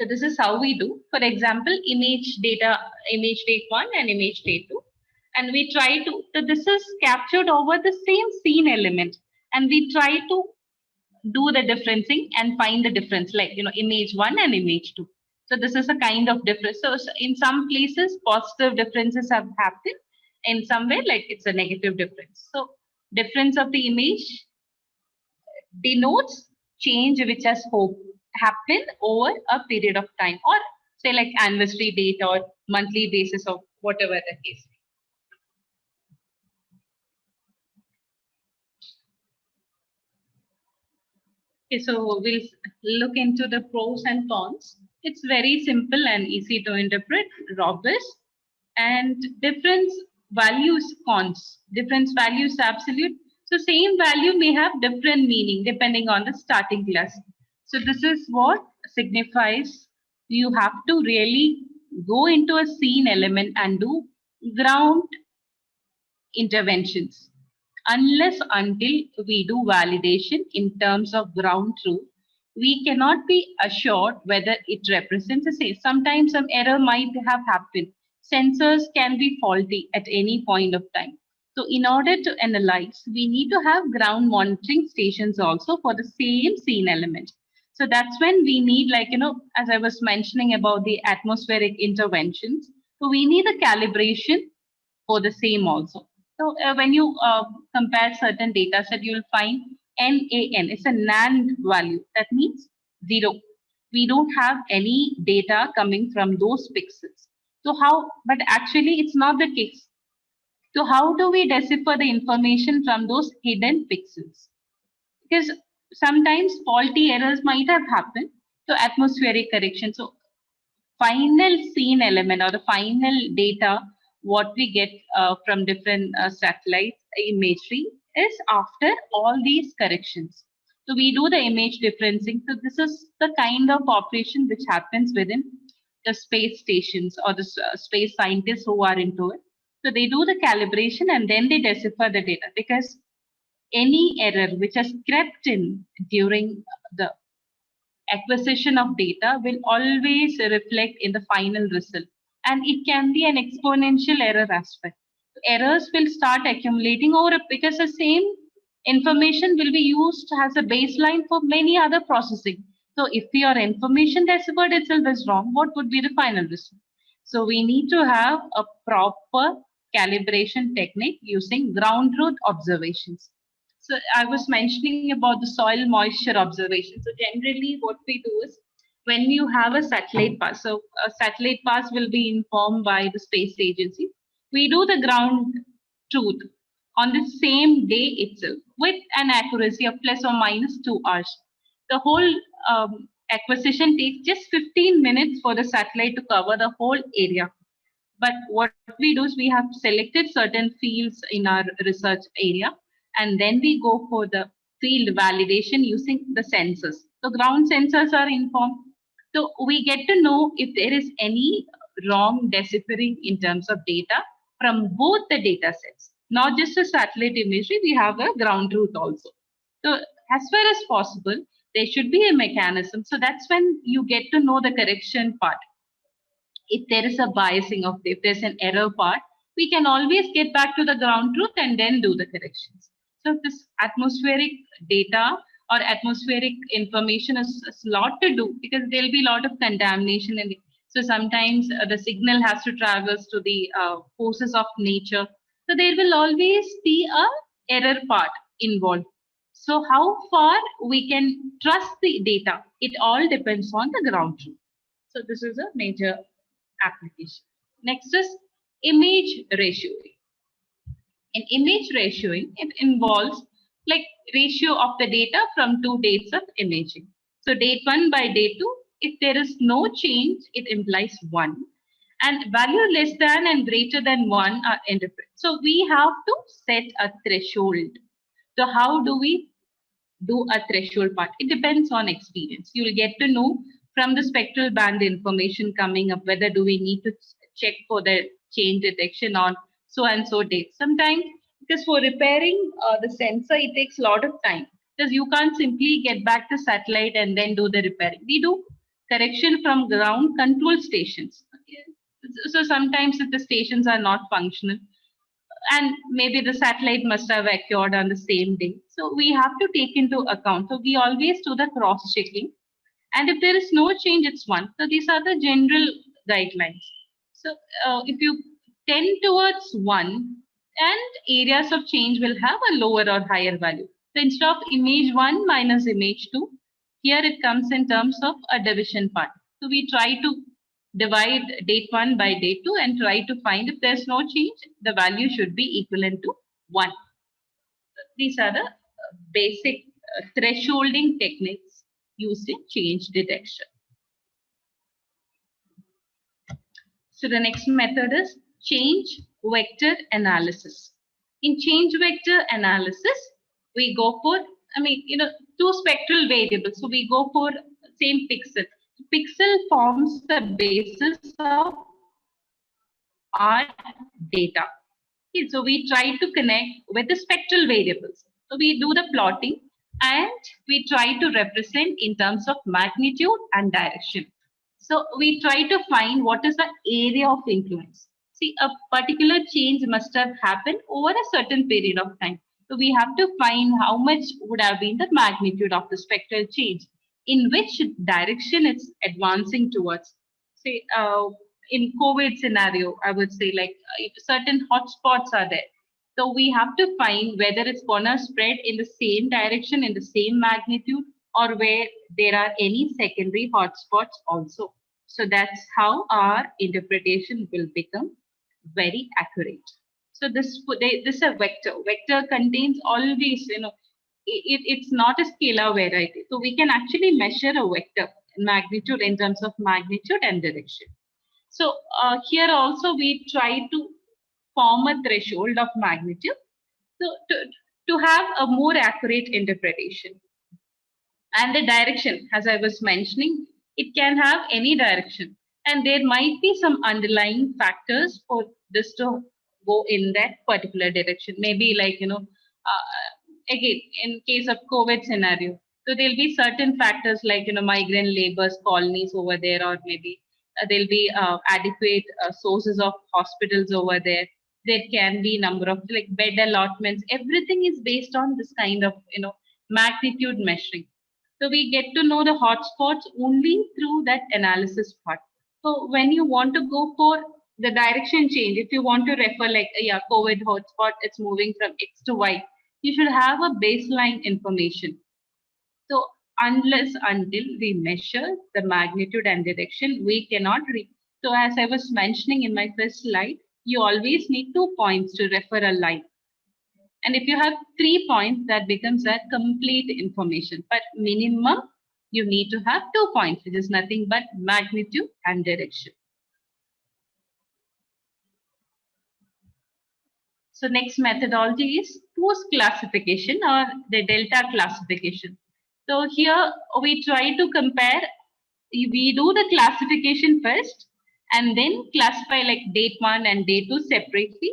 So this is how we do. For example, image data, image date 1 and image date 2. And we try to, so this is captured over the same scene element. And we try to do the differencing and find the difference, like, image 1 and image 2. So this is a kind of difference. So in some places, positive differences have happened. In some way, like it's a negative difference. So difference of the image denotes change which has happened over a period of time, or say like anniversary date or monthly basis of whatever the case. Okay, so we'll look into the pros and cons. It's very simple and easy to interpret, robust, and difference values cons. Difference values absolute. So same value may have different meaning depending on the starting class. So this is what signifies you have to really go into a scene element and do ground interventions. Unless until we do validation in terms of ground truth, we cannot be assured whether it represents a say. Sometimes some error might have happened. Sensors can be faulty at any point of time. So in order to analyze, we need to have ground monitoring stations also for the same scene element. So that's when we need, like, as I was mentioning about the atmospheric interventions, so we need a calibration for the same also. So when you compare certain data set, you'll find NaN. It's a NaN value. That means 0. We don't have any data coming from those pixels. So how, but actually it's not the case. So how do we decipher the information from those hidden pixels? Because sometimes faulty errors might have happened. So atmospheric correction. So final scene element or the final data what we get from different satellite imagery is after all these corrections. So we do the image differencing. So this is the kind of operation which happens within the space stations or the space scientists who are into it. So they do the calibration and then they decipher the data, because any error which has crept in during the acquisition of data will always reflect in the final result, and it can be an exponential error aspect. Errors will start accumulating over because the same information will be used as a baseline for many other processing. So if your information deciphered itself is wrong, what would be the final result? So we need to have a proper calibration technique using ground truth observations. So I was mentioning about the soil moisture observation. So generally what we do is, when you have a satellite pass, so a satellite pass will be informed by the space agency. We do the ground truth on the same day itself with an accuracy of plus or minus 2 hours. The whole acquisition takes just 15 minutes for the satellite to cover the whole area. But what we do is we have selected certain fields in our research area, and then we go for the field validation using the sensors. The ground sensors are informed. So we get to know if there is any wrong deciphering in terms of data from both the data sets. Not just a satellite imagery, we have a ground truth also. So as far as possible, there should be a mechanism. So that's when you get to know the correction part. If there is a biasing of, if there's an error part, we can always get back to the ground truth and then do the corrections. So this atmospheric data or atmospheric information is a lot to do, because there'll be a lot of contamination in it. So sometimes the signal has to traverse to the forces of nature. So there will always be a error part involved. So how far we can trust the data, it all depends on the ground truth. So this is a major application. Next is image ratioing. In image ratioing, it involves like ratio of the data from two dates of imaging. So date 1 by date 2, if there is no change, it implies 1. And value less than and greater than 1 are indifferent. So we have to set a threshold. So how do we do a threshold part? It depends on experience. You will get to know from the spectral band information coming up whether do we need to check for the change detection on so and so date. Sometimes, because for repairing the sensor, it takes a lot of time, because you can't simply get back the satellite and then do the repairing. We do correction from ground control stations. Okay. So sometimes if the stations are not functional, and maybe the satellite must have occurred on the same day. So we have to take into account. So we always do the cross checking. And if there is no change, it's one. So these are the general guidelines. So if you tend towards one, and areas of change will have a lower or higher value. So instead of image 1 minus image 2, here it comes in terms of a division part. So we try to divide date 1 by date 2 and try to find if there's no change, the value should be equivalent to 1. These are the basic thresholding techniques used in change detection. So the next method is change vector analysis. In change vector analysis, we go for, two spectral variables. So we go for same pixel. Pixel forms the basis of our data. Okay, so we try to connect with the spectral variables. So we do the plotting and we try to represent in terms of magnitude and direction. So we try to find what is the area of influence. See, a particular change must have happened over a certain period of time. So we have to find how much would have been the magnitude of the spectral change, in which direction it's advancing towards. Say, in COVID scenario, I would say like if certain hotspots are there. So we have to find whether it's gonna spread in the same direction, in the same magnitude, or where there are any secondary hotspots also. So that's how our interpretation will become very accurate. So this is a vector. Vector contains all these, it's not a scalar variety. So we can actually measure a vector magnitude in terms of magnitude and direction. So here also we try to form a threshold of magnitude so to have a more accurate interpretation. And the direction, as I was mentioning, it can have any direction. And there might be some underlying factors for this to go in that particular direction. Maybe like, again, in case of COVID scenario, so there'll be certain factors like, migrant laborers colonies over there, or maybe there'll be adequate sources of hospitals over there. There can be number of like bed allotments. Everything is based on this kind of, magnitude measuring. So we get to know the hotspots only through that analysis part. So when you want to go for the direction change, if you want to refer like, COVID hotspot, it's moving from X to Y, you should have a baseline information. So until we measure the magnitude and direction, we cannot read. So as I was mentioning in my first slide, you always need 2 points to refer a line. And if you have 3 points, that becomes a complete information. But minimum, you need to have 2 points, which is nothing but magnitude and direction. So next methodology is post classification or the delta classification. So here we try to compare, we do the classification first and then classify like date 1 and date 2 separately,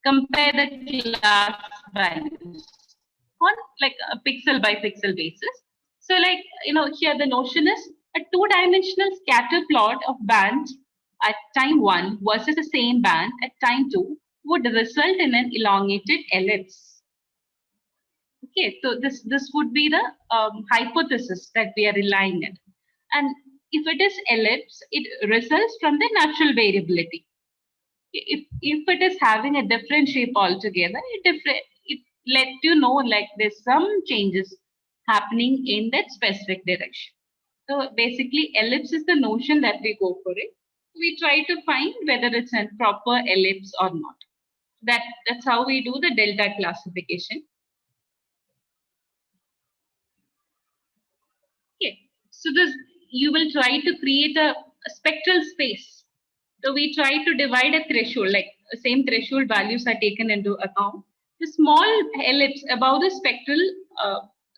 compare the class values on like a pixel by pixel basis. So like, here the notion is a 2-dimensional scatter plot of bands at time 1 versus the same band at time 2 would result in an elongated ellipse. Okay, so this would be the hypothesis that we are relying on. And if it is ellipse, it results from the natural variability. If it is having a different shape altogether, it lets you know like there's some changes happening in that specific direction. So basically, ellipse is the notion that we go for it. We try to find whether it's a proper ellipse or not. That's how we do the delta classification. Okay, so you will try to create a spectral space. So we try to divide a threshold, like same threshold values are taken into account. The small ellipse above the spectral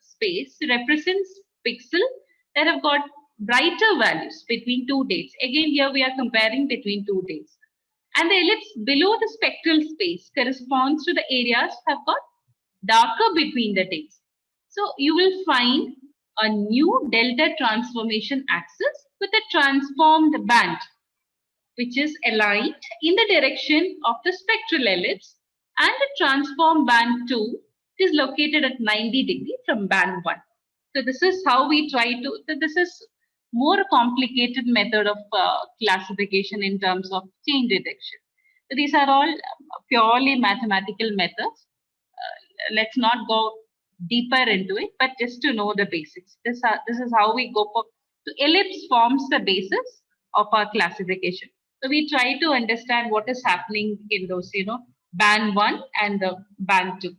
space represents pixels that have got brighter values between 2 dates. Again, here we are comparing between 2 dates. And the ellipse below the spectral space corresponds to the areas have got darker between the dates. So you will find a new delta transformation axis with a transformed band, which is aligned in the direction of the spectral ellipse, and the transform band 2 is located at 90 degrees from band 1. So this is how we try to, so this is more complicated method of classification in terms of change detection. So these are all purely mathematical methods. Let's not go deeper into it, but just to know the basics. This is how we go for, so ellipse forms the basis of our classification. So we try to understand what is happening in those, band 1 and the band 2.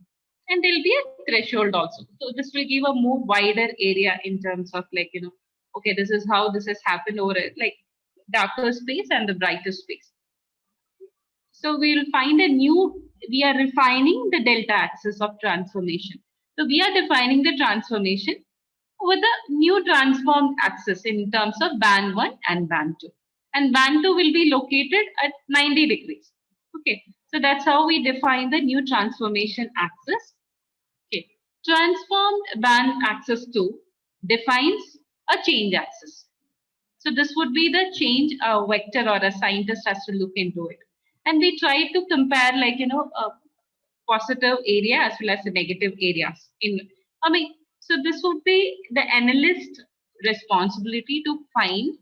And there'll be a threshold also. So this will give a more wider area in terms of like, okay, this is how this has happened over like darker space and the brighter space. So we will find we are refining the delta axis of transformation. So we are defining the transformation with a new transformed axis in terms of band 1 and band 2. And band 2 will be located at 90 degrees. Okay, so that's how we define the new transformation axis. Okay, transformed band axis 2 defines a change axis. So this would be the change vector, or a scientist has to look into it. And we try to compare like, a positive area as well as the negative areas. So this would be the analyst responsibility to find.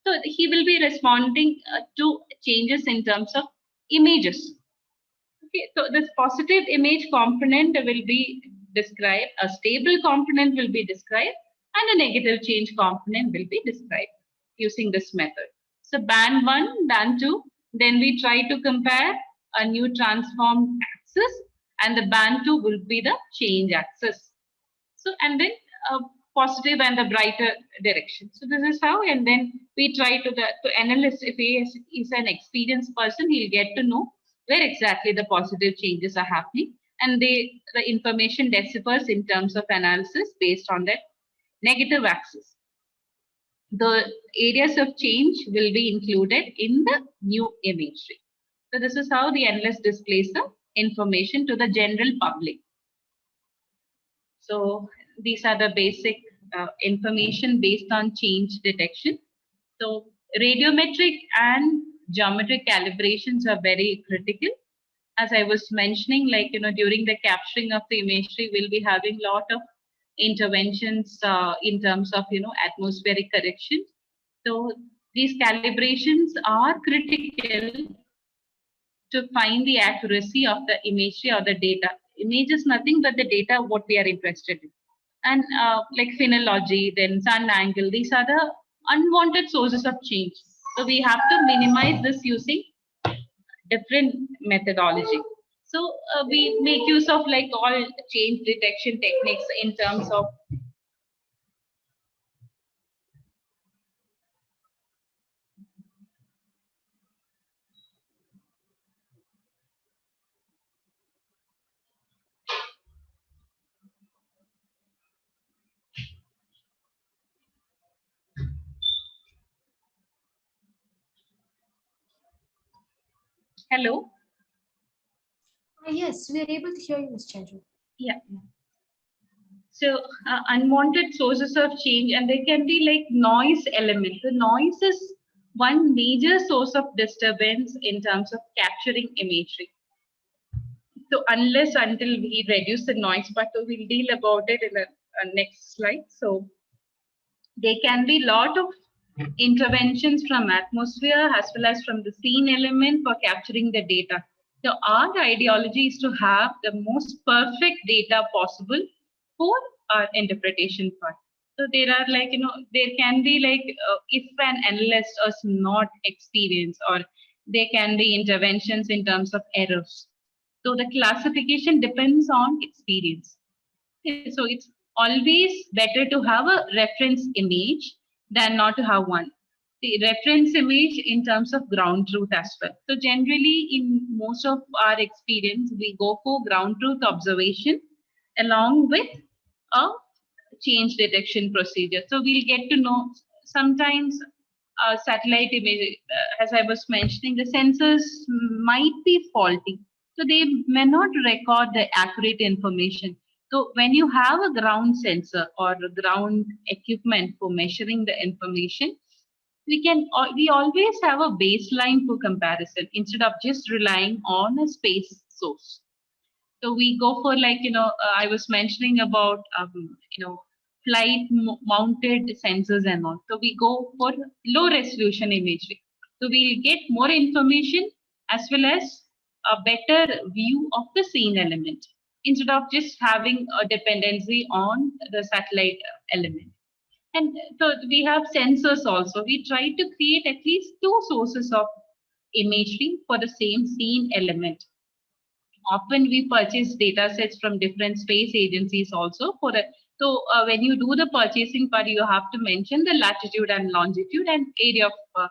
So he will be responding to changes in terms of images. Okay, so this positive image component will be described, a stable component will be described, and a negative change component will be described using this method. So band 1, band 2, then we try to compare a new transformed axis, and the band 2 will be the change axis. So, and then positive and the brighter direction. So this is how, and then we try to analyst, if he is an experienced person, he'll get to know where exactly the positive changes are happening, and the information differs in terms of analysis based on that negative axis. The areas of change will be included in the new imagery. So this is how the analyst displays the information to the general public. So these are the basic information based on change detection. So radiometric and geometric calibrations are very critical. As I was mentioning, like, during the capturing of the imagery, we'll be having a lot of interventions in terms of, atmospheric correction. So these calibrations are critical to find the accuracy of the imagery or the data. Image is nothing but the data what we are interested in. And like phenology, then sun angle, these are the unwanted sources of change. So we have to minimize this using different methodology. So we make use of like all change detection techniques in terms of hello. Yes, we are able to hear you, Ms. Chandru. Yeah. So unwanted sources of change, and there can be like noise element. The noise is one major source of disturbance in terms of capturing imagery. So unless until we reduce the noise, but we'll deal about it in the next slide. So there can be lot of interventions from atmosphere as well as from the scene element for capturing the data. So our ideology is to have the most perfect data possible for our interpretation part. So there are like, there can be like, if an analyst is not experienced, or there can be interventions in terms of errors. So the classification depends on experience. So it's always better to have a reference image than not to have one. The reference image in terms of ground truth as well. So generally in most of our experience, we go for ground truth observation along with a change detection procedure. So we'll get to know sometimes satellite image, as I was mentioning, the sensors might be faulty. So they may not record the accurate information. So when you have a ground sensor or a ground equipment for measuring the information, we always have a baseline for comparison instead of just relying on a space source. So we go for like, I was mentioning about, flight mounted sensors and all. So we go for low resolution imagery. So we'll get more information as well as a better view of the scene element instead of just having a dependency on the satellite element. And so we have sensors also. We try to create at least two sources of imagery for the same scene element. Often we purchase data sets from different space agencies also for a, so when you do the purchasing part, you have to mention the latitude and longitude and area of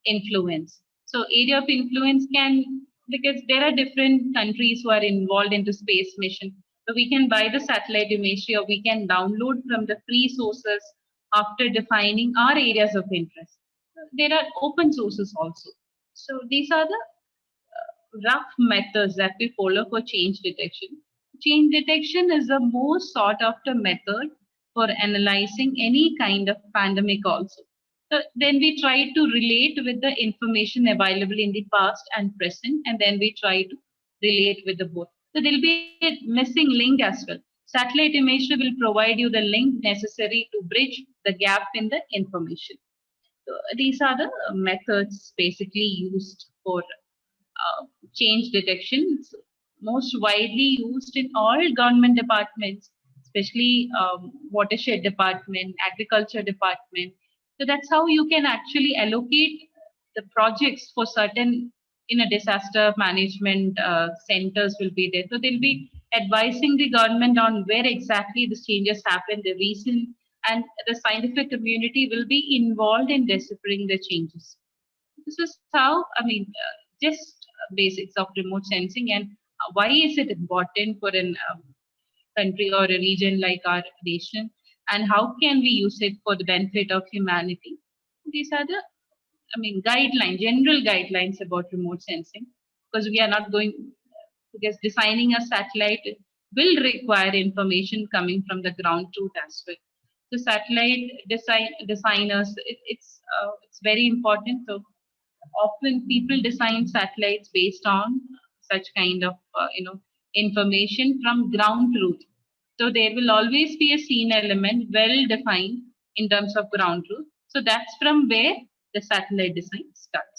influence. So area of influence can, because there are different countries who are involved into space mission. So we can buy the satellite imagery or we can download from the free sources after defining our areas of interest. There are open sources also. So these are the rough methods that we follow for change detection. Change detection is the most sought after method for analyzing any kind of pandemic also. So then we try to relate with the information available in the past and present, and then we try to relate with the both. So there'll be a missing link as well. Satellite imagery will provide you the link necessary to bridge the gap in the information. So these are the methods basically used for change detection. It's most widely used in all government departments, especially watershed department, agriculture department. So that's how you can actually allocate the projects for certain, disaster management centers will be there. So they'll be advising the government on where exactly the changes happen, the reason, and the scientific community will be involved in deciphering the changes. This is how, just basics of remote sensing and why is it important for an country or a region like our nation, and how can we use it for the benefit of humanity. These are the, general guidelines about remote sensing, because we are not going, because designing a satellite will require information coming from the ground truth as well. So satellite designers, it's very important. So often people design satellites based on such kind of information from ground truth. So there will always be a scene element well defined in terms of ground truth. So that's from where the satellite design starts.